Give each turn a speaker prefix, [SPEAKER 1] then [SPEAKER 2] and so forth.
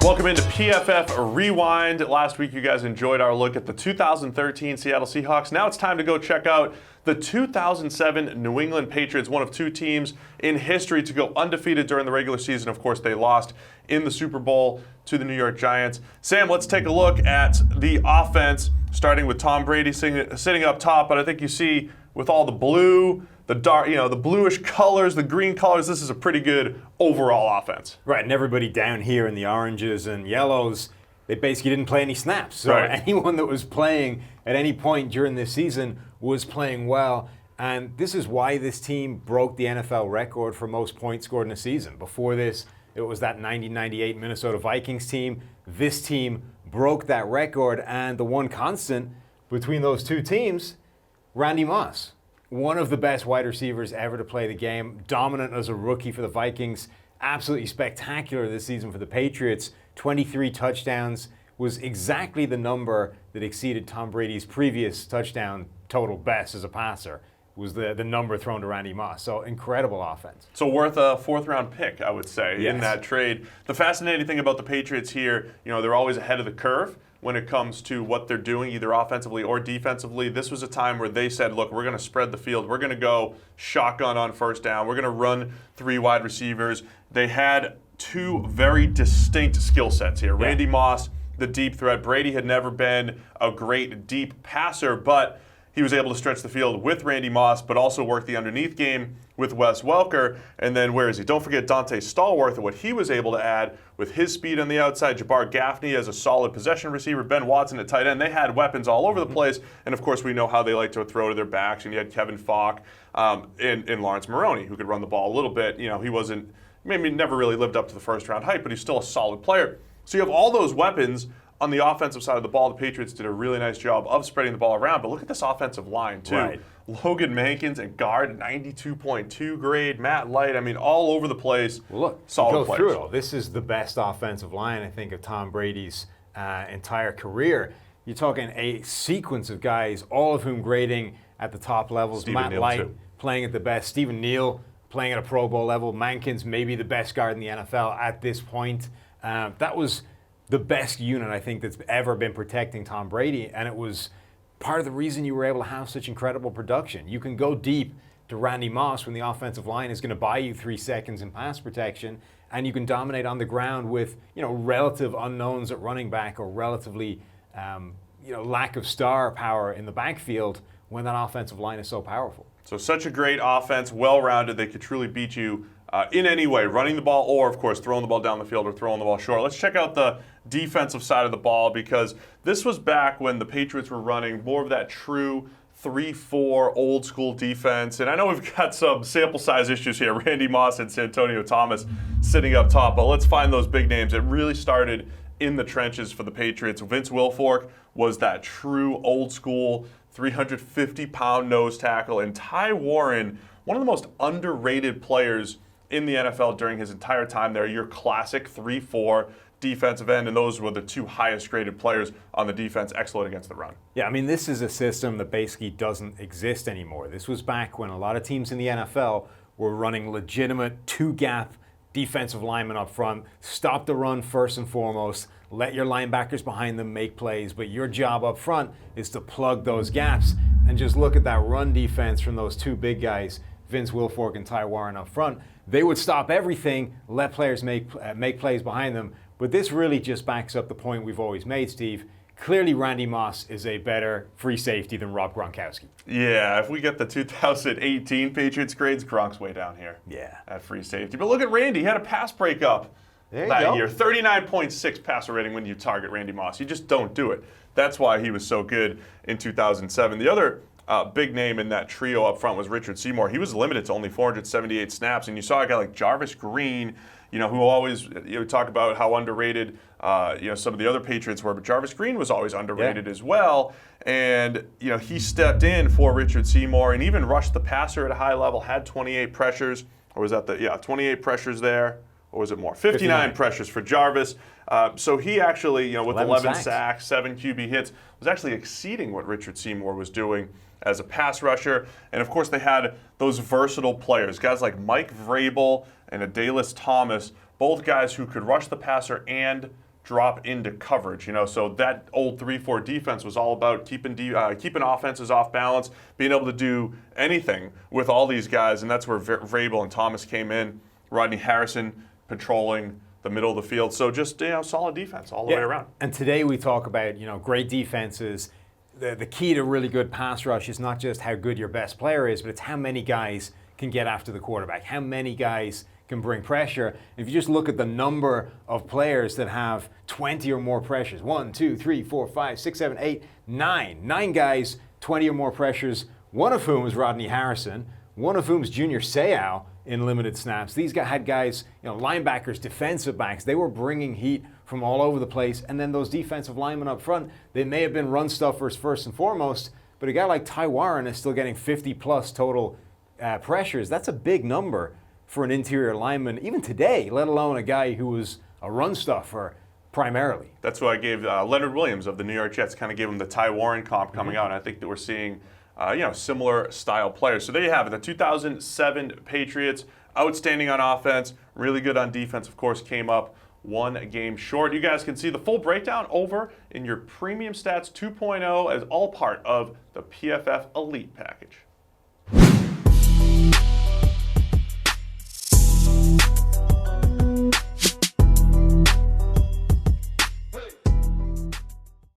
[SPEAKER 1] Welcome into PFF Rewind. Last week you guys enjoyed our look at the 2013 Seattle Seahawks. Now it's time to go check out the 2007 New England Patriots, one of two teams in history to go undefeated during the regular season. Of course, they lost in the Super Bowl to the New York Giants. Sam, let's take a look at the offense, starting with Tom Brady sitting up top. But I think you see with all the blue, the dark, the bluish colors, the green colors, this is a pretty good overall offense.
[SPEAKER 2] Right, and everybody down here in the oranges and yellows, they basically didn't play any snaps. So anyone that was playing at any point during this season was playing well. And this is why this team broke the NFL record for most points scored in a season. Before this, it was that 1998 Minnesota Vikings team. This team broke that record, and the one constant between those two teams, Randy Moss. One of the best wide receivers ever to play the game, dominant as a rookie for the Vikings, absolutely spectacular this season for the Patriots. 23 touchdowns was exactly the number that exceeded Tom Brady's previous touchdown total best as a passer. Was the number thrown to Randy Moss. So incredible offense.
[SPEAKER 1] So worth a fourth-round pick, I would say, in that trade. The fascinating thing about the Patriots here, they're always ahead of the curve when it comes to what they're doing, either offensively or defensively. This was a time where they said, look, we're going to spread the field. We're going to go shotgun on first down. We're going to run three wide receivers. They had two very distinct skill sets here. Yeah. Randy Moss, the deep threat. Brady had never been a great deep passer, but he was able to stretch the field with Randy Moss, but also work the underneath game with Wes Welker. And then where is he? Don't forget Dante Stallworth and what he was able to add with his speed on the outside. Jabbar Gaffney as a solid possession receiver. Ben Watson at tight end. They had weapons all over the place. And, of course, we know how they like to throw to their backs. And you had Kevin Falk and Lawrence Maroney, who could run the ball a little bit. He wasn't – maybe never really lived up to the first-round hype, but he's still a solid player. So you have all those weapons. On the offensive side of the ball, the Patriots did a really nice job of spreading the ball around. But look at this offensive line, too.
[SPEAKER 2] Right.
[SPEAKER 1] Logan Mankins at guard, 92.2 grade. Matt Light, all over the place.
[SPEAKER 2] Well, look,
[SPEAKER 1] solid
[SPEAKER 2] go
[SPEAKER 1] players.
[SPEAKER 2] Through it all. This is the best offensive line, I think, of Tom Brady's entire career. You're talking a sequence of guys, all of whom grading at the top levels.
[SPEAKER 1] Stephen
[SPEAKER 2] Matt
[SPEAKER 1] Neal,
[SPEAKER 2] Light
[SPEAKER 1] too.
[SPEAKER 2] Playing at the best. Stephen Neal playing at a Pro Bowl level. Mankins, maybe the best guard in the NFL at this point. That was the best unit, I think, that's ever been protecting Tom Brady, and it was part of the reason you were able to have such incredible production. You can go deep to Randy Moss when the offensive line is going to buy you 3 seconds in pass protection, and you can dominate on the ground with, relative unknowns at running back or relatively, lack of star power in the backfield when that offensive line is so powerful.
[SPEAKER 1] So such a great offense, well-rounded. They could truly beat you in any way, running the ball or, of course, throwing the ball down the field or throwing the ball short. Let's check out the defensive side of the ball, because this was back when the Patriots were running more of that true 3-4 old school defense. And I know we've got some sample size issues here. Randy Moss and Santonio Thomas sitting up top, but let's find those big names. It really started in the trenches for the Patriots. Vince Wilfork was that true old school 350-pound nose tackle, and Ty Warren, one of the most underrated players in the NFL during his entire time there. Your classic 3-4 defensive end, and those were the two highest graded players on the defense, excellent against the run.
[SPEAKER 2] Yeah, this is a system that basically doesn't exist anymore. This was back when a lot of teams in the NFL were running legitimate two-gap defensive linemen up front. Stop the run first and foremost. Let your linebackers behind them make plays, but your job up front is to plug those gaps. And just look at that run defense from those two big guys, Vince Wilfork and Ty Warren up front. They would stop everything, let players make plays behind them. But this really just backs up the point we've always made, Steve. Clearly, Randy Moss is a better free safety than Rob Gronkowski.
[SPEAKER 1] Yeah, if we get the 2018 Patriots grades, Gronk's way down here.
[SPEAKER 2] Yeah.
[SPEAKER 1] At free safety. But look at Randy. He had a pass breakup that year. 39.6 passer rating when you target Randy Moss. You just don't do it. That's why he was so good in 2007. The other big name in that trio up front was Richard Seymour. He was limited to only 478 snaps, and you saw a guy like Jarvis Green, who always talk about how underrated some of the other Patriots were, but Jarvis Green was always underrated as well. And he stepped in for Richard Seymour and even rushed the passer at a high level. Had 28 pressures, or was that 28 pressures there? Or was it more? 59 pressures for Jarvis. So he actually, with 11 sacks, 7 QB hits, was actually exceeding what Richard Seymour was doing as a pass rusher. And, of course, they had those versatile players, guys like Mike Vrabel and Adalys Thomas, both guys who could rush the passer and drop into coverage. So that old 3-4 defense was all about keeping offenses off balance, being able to do anything with all these guys, and that's where Vrabel and Thomas came in. Rodney Harrison patrolling the middle of the field. So just solid defense all the way around.
[SPEAKER 2] And today we talk about great defenses. The key to really good pass rush is not just how good your best player is, but it's how many guys can get after the quarterback, how many guys can bring pressure. If you just look at the number of players that have 20 or more pressures, 1, 2, 3, 4, 5, 6, 7, 8, 9. 9 guys, 20 or more pressures, one of whom is Rodney Harrison, one of whom is Junior Seau in limited snaps. These guys had guys, linebackers, defensive backs. They were bringing heat from all over the place. And then those defensive linemen up front, they may have been run stuffers first and foremost, but a guy like Ty Warren is still getting 50-plus total pressures. That's a big number for an interior lineman, even today, let alone a guy who was a run stuffer primarily.
[SPEAKER 1] That's what I gave Leonard Williams of the New York Jets, kind of gave him the Ty Warren comp coming out. And I think that we're seeing similar style players. So there you have it. The 2007 Patriots, outstanding on offense, really good on defense, of course, came up one game short. You guys can see the full breakdown over in your Premium Stats 2.0 as all part of the PFF Elite package.